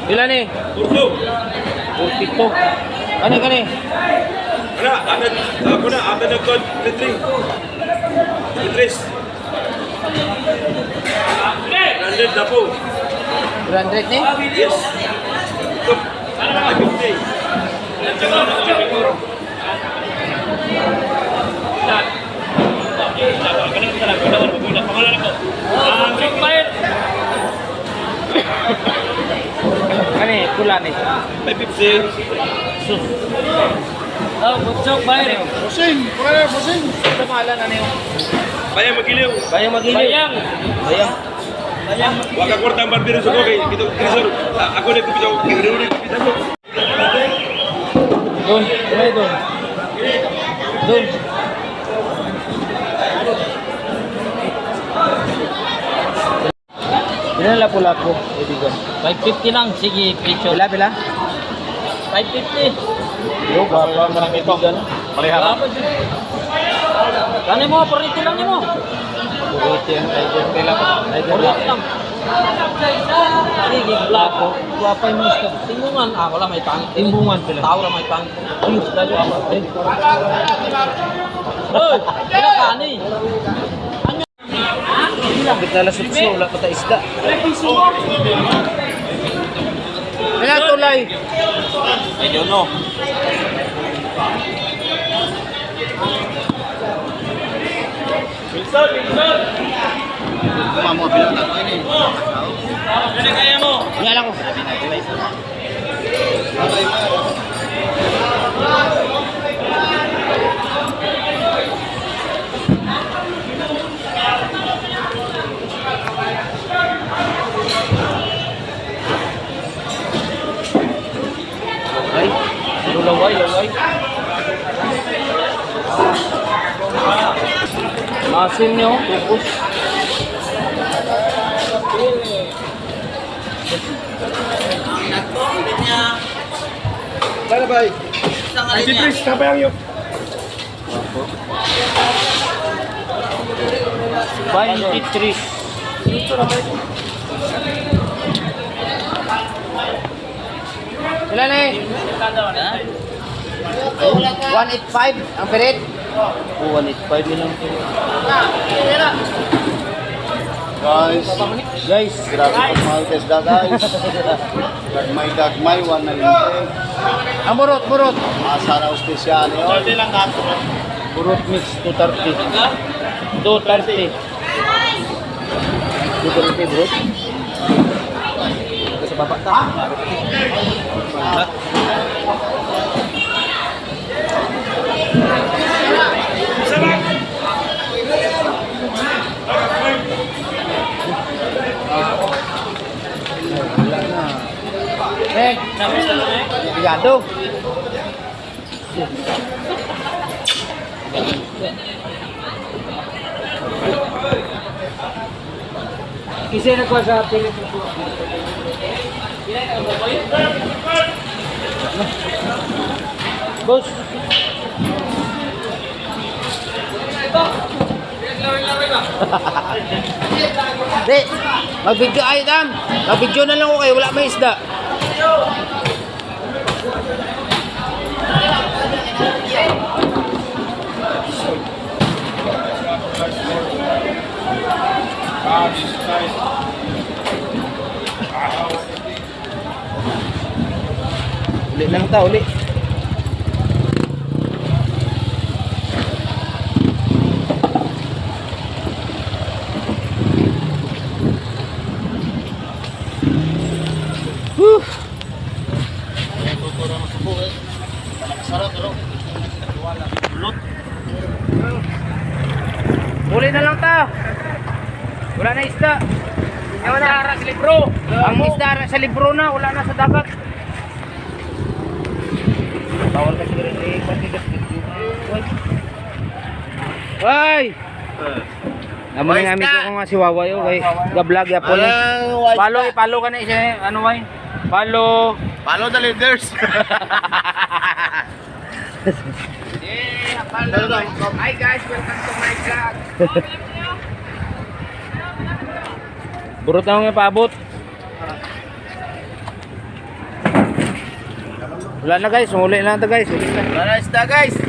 Ilan eh? 42. Kani? Wala, ako na nagkod, litri. Litris. 100 na po. 200 ni? Yes. Ito. 50. Kani, pula ni. 550. Sus. Oh, butsok bayar. Busing. Ito pangalan ano yung? Bayang magiliw. Bayang Magiliw. Bayang. Wag ka kwarta ang barbero sa kogay. Ito, Trisor. Ako na kupitaw. Kaya kupitaw mo. Doon. Kumay doon. Doon. Ilan na pula ko? Ibigan. 550 lang, sige, picture. Pila? 550. Yo, baba mo ng ito. Pareha ka. Kani mo, parito lang mo. Buriti yan. Pila. Parito lang. Sige, black. Guwapay mo gusto. Timbungan. Wala may pangit. Timbungan pila. Tao lang may pangit. Ayun, dali ako. Hoy, kaya kani. Bitala sutso, wala pa ta isda. Ilan tulay? Medyo no. Mamo bilang na ini. Ano kaya mo? Ngalan ko. Ay, laway. Masin nyo, tupos. Kaya bay. Ay, si Tris, kabayang yun. 23. Ilan eh? 185 ang perit. 185 lang. Guys, grabe pag mahal ka isda guys. Dagmay, 190. Ang burot. Masara ospisyal yun. Burot mix 230. 230 burot. Sa baba ta. Wala na. Pigado. Kasi nagkuha sa Pilipinas. Boss. Di, mag-video ay dam. Mag-video na lang ko kayo, wala may isda. Uli lang ta, uli. Uli na lang ta. Wala na isda. Wala na sa libro. Ang isda sa libro na, wala na sa dagat. Bawal ka siguro ni Patigas. Hoy! Amo nga amigo ko nga si Wawa yo kay ga-vlog ya po. Follow ka na isa ano way? Follow the leaders. Hi guys, welcome to my vlog. Burot na nga paabot. Wala na guys, huli na ito guys. Huli na. Wala isda guys.